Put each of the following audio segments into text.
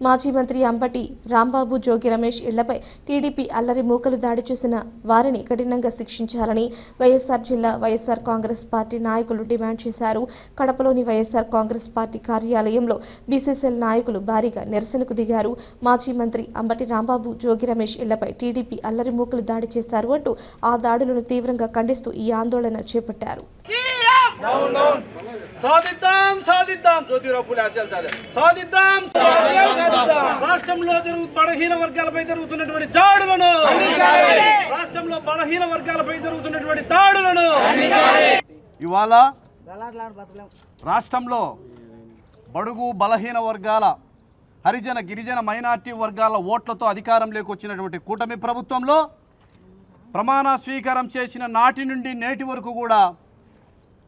మాజీ మంత్రి అంబటి రాంబాబు జోగి రమేష్ ఇళ్లపై టీడీపీ అల్లరి మూకలు దాడి చేసిన వారిని కఠినంగా శిక్షించాలని వైఎస్ఆర్ జిల్లా వైఎస్ఆర్ కాంగ్రెస్ పార్టీ నాయకులు డిమాండ్ చేశారు. కడపలోని వైఎస్ఆర్ కాంగ్రెస్ పార్టీ కార్యాలయంలో బీసీసీఎల్ నాయకులు భారీగా నిరసనకు దిగారు. మాజీ మంత్రి అంబటి రాంబాబు జోగి రమేష్ ఇళ్లపై టీడీపీ అల్లరి మూకలు దాడి చేశారు అంటూ ఆ దాడులను తీవ్రంగా ఖండిస్తూ ఈ ఆందోళన చేపట్టారు. సాధిద్దాం సాధిద్దాం జ్యోతిరావు పూలే ఆశయాలు సాధిద్దాం రాష్ట్రంలో బలహీన వర్గాలపై జరుగుతున్నటువంటి దాడులను రాష్ట్రంలో బలహీన వర్గాలపై జరుగుతున్నటువంటి దాడులను ఇవాళ రాష్ట్రంలో బడుగు బలహీన వర్గాల హరిజన గిరిజన మైనార్టీ వర్గాల ఓట్లతో అధికారంలోకి వచ్చినటువంటి కూటమి ప్రభుత్వంలో ప్రమాణ స్వీకారం చేసిన నాటి నుండి నేటి వరకు కూడా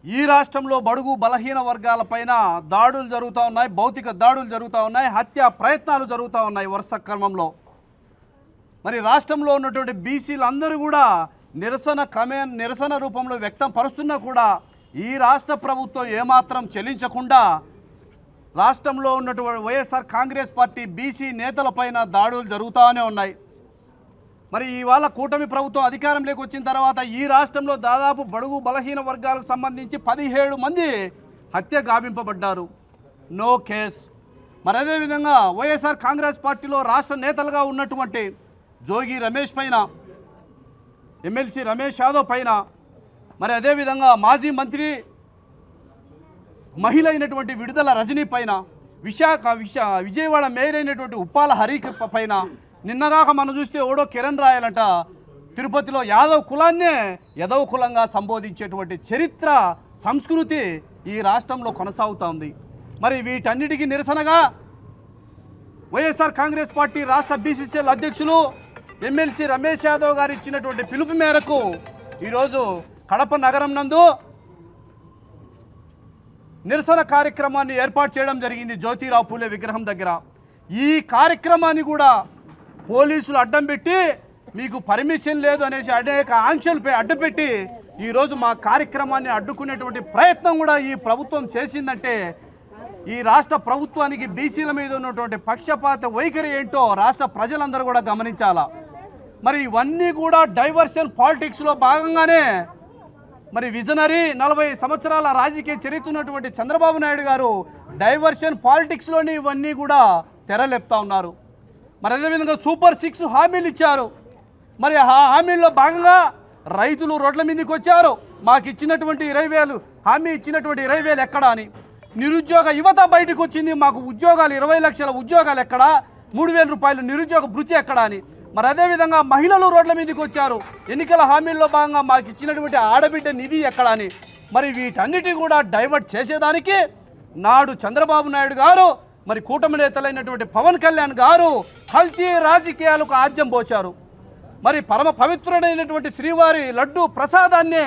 ఈ రాష్ట్రంలో బడుగు బలహీన వర్గాలపైన దాడులు జరుగుతూ ఉన్నాయి, భౌతిక దాడులు జరుగుతూ ఉన్నాయి, హత్యా ప్రయత్నాలు జరుగుతూ ఉన్నాయి వరుస క్రమంలో. మరి రాష్ట్రంలో ఉన్నటువంటి బీసీలు అందరూ కూడా నిరసన రూపంలో వ్యక్తం పరుస్తున్నా కూడా ఈ రాష్ట్ర ప్రభుత్వం ఏమాత్రం చెల్లించకుండా రాష్ట్రంలో ఉన్నటువంటి వైఎస్ఆర్ కాంగ్రెస్ పార్టీ బీసీ నేతలపైన దాడులు జరుగుతూనే ఉన్నాయి. మరి ఇవాళ కూటమి ప్రభుత్వం అధికారంలోకి వచ్చిన తర్వాత ఈ రాష్ట్రంలో దాదాపు బడుగు బలహీన వర్గాలకు సంబంధించి 17 మంది హత్య గావింపబడ్డారు. No case. మరి అదేవిధంగా వైఎస్ఆర్ కాంగ్రెస్ పార్టీలో రాష్ట్ర నేతలుగా ఉన్నటువంటి జోగి రమేష్ పైన, ఎమ్మెల్సీ రమేష్ యాదవ్ పైన, మరి అదేవిధంగా మాజీ మంత్రి మహిళ అయినటువంటి విడుదల రజనీ పైన, విజయవాడ మేయర్ అయినటువంటి ఉప్పాల హరికి పైన, నిన్నగాక మనం చూస్తే ఓడో కిరణ్ రాయలంట తిరుపతిలో యాదవ్ కులాన్నే యదవ కులంగా సంబోధించేటువంటి చరిత్ర సంస్కృతి ఈ రాష్ట్రంలో కొనసాగుతోంది. మరి వీటన్నిటికీ నిరసనగా వైఎస్ఆర్ కాంగ్రెస్ పార్టీ రాష్ట్ర బీసీసీఎల్ అధ్యక్షులు ఎమ్మెల్సీ రమేష్ యాదవ్ గారు ఇచ్చినటువంటి పిలుపు మేరకు ఈరోజు కడప నగరం నందు నిరసన కార్యక్రమాన్ని ఏర్పాటు చేయడం జరిగింది జ్యోతిరావు పూలే విగ్రహం దగ్గర. ఈ కార్యక్రమాన్ని కూడా పోలీసులు అడ్డం పెట్టి మీకు పర్మిషన్ లేదు అనేసి అనేక ఆంక్షలపై అడ్డుపెట్టి ఈరోజు మా కార్యక్రమాన్ని అడ్డుకునేటువంటి ప్రయత్నం కూడా ఈ ప్రభుత్వం చేసిందంటే ఈ రాష్ట్ర ప్రభుత్వానికి బీసీల మీద ఉన్నటువంటి పక్షపాత వైఖరి ఏంటో రాష్ట్ర ప్రజలందరూ కూడా గమనించాలా. మరి ఇవన్నీ కూడా డైవర్షన్ పాలిటిక్స్లో భాగంగానే మరి విజనరీ 40 సంవత్సరాల రాజకీయ చరిత్ర ఉన్నటువంటి చంద్రబాబు నాయుడు గారు డైవర్షన్ పాలిటిక్స్లోని ఇవన్నీ కూడా తెరలేపుతా ఉన్నారు. మరి అదేవిధంగా సూపర్ 6 హామీలు ఇచ్చారు. మరి ఆ హామీల్లో భాగంగా రైతులు రోడ్ల మీదకి వచ్చారు. మాకు ఇచ్చినటువంటి 20,000 హామీ ఇచ్చినటువంటి 20,000 ఎక్కడా అని. నిరుద్యోగ యువత బయటకు వచ్చింది, మాకు ఉద్యోగాలు 20 లక్షల ఉద్యోగాలు ఎక్కడా, 3,000 రూపాయలు నిరుద్యోగ భృతి ఎక్కడా అని. మరి అదేవిధంగా మహిళలు రోడ్ల మీదకి వచ్చారు. ఎన్నికల హామీల్లో భాగంగా మాకు ఇచ్చినటువంటి ఆడబిడ్డ నిధి ఎక్కడా అని. మరి వీటన్నిటి కూడా డైవర్ట్ చేసేదానికి నాడు చంద్రబాబు నాయుడు గారు, మరి కూటమి నేతలైనటువంటి పవన్ కళ్యాణ్ గారు కల్తీ రాజకీయాలకు ఆజ్యం పోశారు. మరి పరమ పవిత్రుడైనటువంటి శ్రీవారి లడ్డు ప్రసాదాన్నే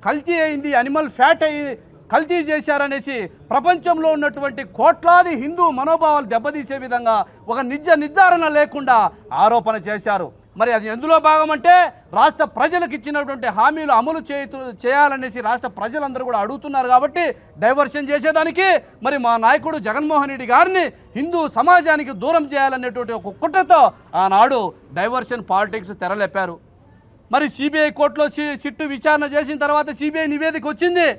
కల్తీ అయింది, అనిమల్ ఫ్యాట్ అయ్యి కల్తీ చేశారనేసి ప్రపంచంలో ఉన్నటువంటి కోట్లాది హిందూ మనోభావాలు దెబ్బతీసే విధంగా ఒక నిర్ధారణ లేకుండా ఆరోపణ చేశారు. మరి అది ఎందులో భాగం అంటే రాష్ట్ర ప్రజలకు ఇచ్చినటువంటి హామీలు అమలు చేయాలనేసి రాష్ట్ర ప్రజలందరూ కూడా అడుగుతున్నారు. కాబట్టి డైవర్షన్ చేసేదానికి మరి మా నాయకుడు జగన్మోహన్ రెడ్డి గారిని హిందూ సమాజానికి దూరం చేయాలనేటువంటి ఒక కుట్రతో ఆనాడు డైవర్షన్ పాలిటిక్స్ తెరలేపారు. మరి సిబిఐ కోర్టులో సిట్టు విచారణ చేసిన తర్వాత సిబిఐ నివేదిక వచ్చింది.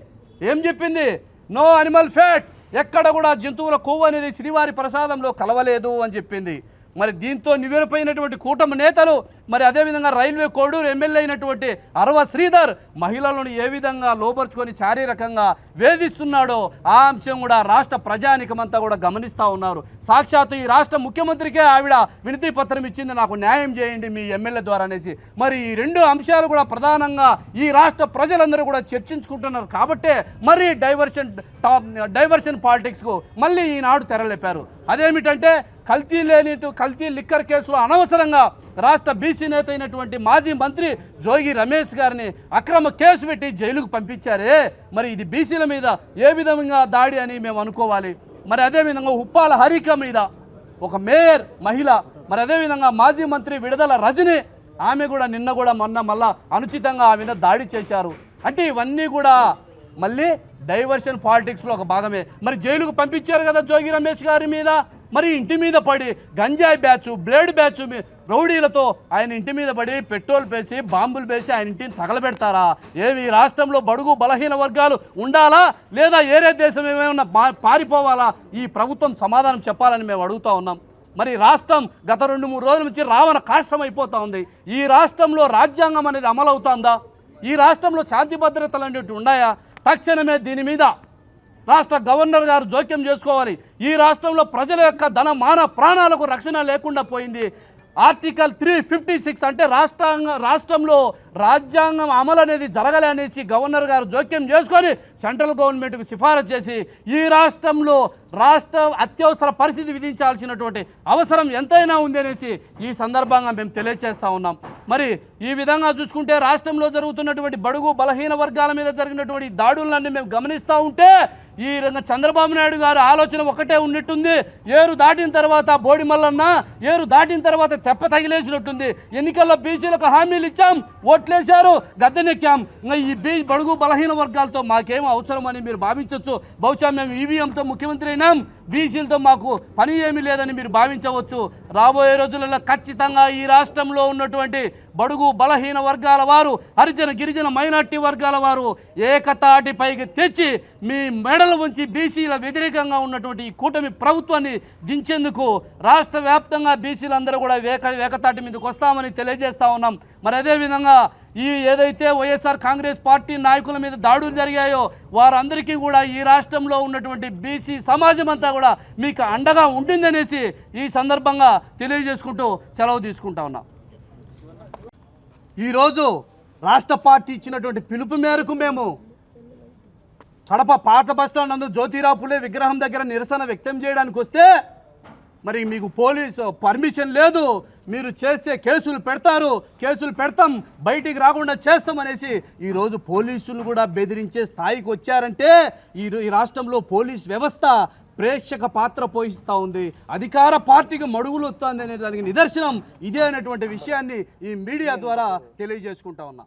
ఏం చెప్పింది? నో అనిమల్ ఫ్యాట్, ఎక్కడ కూడా జంతువుల కొవ్వు అనేది శ్రీవారి ప్రసాదంలో కలవలేదు అని చెప్పింది. మరి దీంతో నివేదిపోయినటువంటి కూటమి నేతలు, మరి అదేవిధంగా రైల్వే కోడూరు ఎమ్మెల్యే అయినటువంటి అరవ శ్రీధర్ మహిళలను ఏ విధంగా లోపరుచుకొని శారీరకంగా వేధిస్తున్నాడో ఆ అంశం కూడా రాష్ట్ర ప్రజానికమంతా కూడా గమనిస్తూ ఉన్నారు. సాక్షాత్తు ఈ రాష్ట్ర ముఖ్యమంత్రికే ఆవిడ వినతి పత్రం ఇచ్చింది, నాకు న్యాయం చేయండి మీ ఎమ్మెల్యే ద్వారా అనేసి. మరి ఈ 2 అంశాలు కూడా ప్రధానంగా ఈ రాష్ట్ర ప్రజలందరూ కూడా చర్చించుకుంటున్నారు. కాబట్టే మరి డైవర్షన్ పాలిటిక్స్కు మళ్ళీ ఈనాడు తెరలేపారు. అదేమిటంటే కల్తీ లిక్కర్ కేసులో అనవసరంగా రాష్ట్ర బీసీ నేత అయినటువంటి మాజీ మంత్రి జోగి రమేష్ గారిని అక్రమ కేసు పెట్టి జైలుకు పంపించారే. మరి ఇది బీసీల మీద ఏ విధంగా దాడి అని మేము అనుకోవాలి. మరి అదేవిధంగా ఉప్పాల హరిక మీద ఒక మేయర్ మహిళ, మరి అదేవిధంగా మాజీ మంత్రి విడుదల రజని, ఆమె కూడా నిన్న కూడా మొన్న మళ్ళా అనుచితంగా ఆ మీద దాడి చేశారు. అంటే ఇవన్నీ కూడా మళ్ళీ డైవర్షన్ పాలిటిక్స్లో ఒక భాగమే. మరి జైలుకు పంపించారు కదా జోగి రమేష్ గారి మీద, మరి ఇంటి మీద పడి గంజాయి బ్యాచ్, బ్లేడ్ బ్యాచ్ రౌడీలతో ఆయన ఇంటి మీద పడి పెట్రోల్ పేసి బాంబులు వేసి ఆయన ఇంటిని తగలబెడతారా? ఏమి రాష్ట్రంలో బడుగు బలహీన వర్గాలు ఉండాలా లేదా ఏరే దేశం ఏమైనా పారిపోవాలా? ఈ ప్రభుత్వం సమాధానం చెప్పాలని మేము అడుగుతూ ఉన్నాం. మరి రాష్ట్రం గత 2-3 రోజుల నుంచి రావణ కాష్టం అయిపోతూ ఉంది. ఈ రాష్ట్రంలో రాజ్యాంగం అనేది అమలు అవుతుందా? ఈ రాష్ట్రంలో శాంతి భద్రతలు అనేవి ఉన్నాయా? తక్షణమే దీని మీద రాష్ట్ర గవర్నర్ గారు జోక్యం చేసుకోవాలి. ఈ రాష్ట్రంలో ప్రజల యొక్క ధన మాన ప్రాణాలకు రక్షణ లేకుండా పోయింది. ఆర్టికల్ 356 అంటే రాష్ట్రంలో రాజ్యాంగం అమలు అనేది జరగలే అనేసి గవర్నర్ గారు జోక్యం చేసుకొని సెంట్రల్ గవర్నమెంట్కు సిఫారసు చేసి ఈ రాష్ట్రంలో అత్యవసర పరిస్థితి విధించాల్సినటువంటి అవసరం ఎంతైనా ఉంది అనేసి ఈ సందర్భంగా మేము తెలియజేస్తూ ఉన్నాం. మరి ఈ విధంగా చూసుకుంటే రాష్ట్రంలో జరుగుతున్నటువంటి బడుగు బలహీన వర్గాల మీద జరిగినటువంటి దాడులన్నీ మేము గమనిస్తూ ఉంటే ఈ రంగ చంద్రబాబు నాయుడు గారు ఆలోచన ఒకటే ఉన్నట్టుంది. ఏరు దాటిన తర్వాత బోడి మల్లన్న, ఏరు దాటిన తర్వాత తెప్ప తగిలేసినట్టుంది. ఎన్నికల్లో బీసీలకు హామీలు ఇచ్చాం, ఓట్లేశారు, గద్దెనెక్కాం. ఇంకా ఈ బడుగు బలహీన వర్గాలతో మాకేం అవసరం అని మీరు భావించవచ్చు. బహుశా మేము ఈవీఎంతో ముఖ్యమంత్రి అయినాం, బీసీలతో మాకు పని ఏమీ లేదని మీరు భావించవచ్చు. రాబోయే రోజులలో ఖచ్చితంగా ఈ రాష్ట్రంలో ఉన్నటువంటి బడుగు బలహీన వర్గాల వారు, హరిజన గిరిజన మైనార్టీ వర్గాల వారు ఏకతాటిపైకి తెచ్చి మీ మెడలు ఉంచి బీసీల వ్యతిరేకంగా ఉన్నటువంటి ఈ కూటమి ప్రభుత్వాన్ని దించేందుకు రాష్ట్ర వ్యాప్తంగా బీసీలందరూ కూడా ఏకతాటి మీదకి వస్తామని తెలియజేస్తా ఉన్నాం. మరి అదేవిధంగా ఈ ఏదైతే వైఎస్ఆర్ కాంగ్రెస్ పార్టీ నాయకుల మీద దాడులు జరిగాయో వారందరికీ కూడా ఈ రాష్ట్రంలో ఉన్నటువంటి బీసీ సమాజం అంతా కూడా మీకు అండగా ఉంటుందనేసి ఈ సందర్భంగా తెలియజేసుకుంటూ సెలవు తీసుకుంటా ఉన్నాం. ఈరోజు రాష్ట్ర పార్టీ ఇచ్చినటువంటి పిలుపు మేరకు మేము కడప పాత బస్టాండ్ నందు జ్యోతిరావు పూలే విగ్రహం దగ్గర నిరసన వ్యక్తం చేయడానికి వస్తే మరి మీకు పోలీసు పర్మిషన్ లేదు, మీరు చేస్తే కేసులు పెడతాం, బయటికి రాకుండా చేస్తామనేసి ఈరోజు పోలీసులు కూడా బెదిరించే స్థాయికి వచ్చారంటే ఈ రాష్ట్రంలో పోలీస్ వ్యవస్థ ప్రేక్షక పాత్ర పోషిస్తూ ఉంది, అధికార పార్టీకి మడుగులు వస్తుంది అనే దానికి నిదర్శనం ఇదే అనేటువంటి విషయాన్ని ఈ మీడియా ద్వారా తెలియజేసుకుంటా ఉన్నా.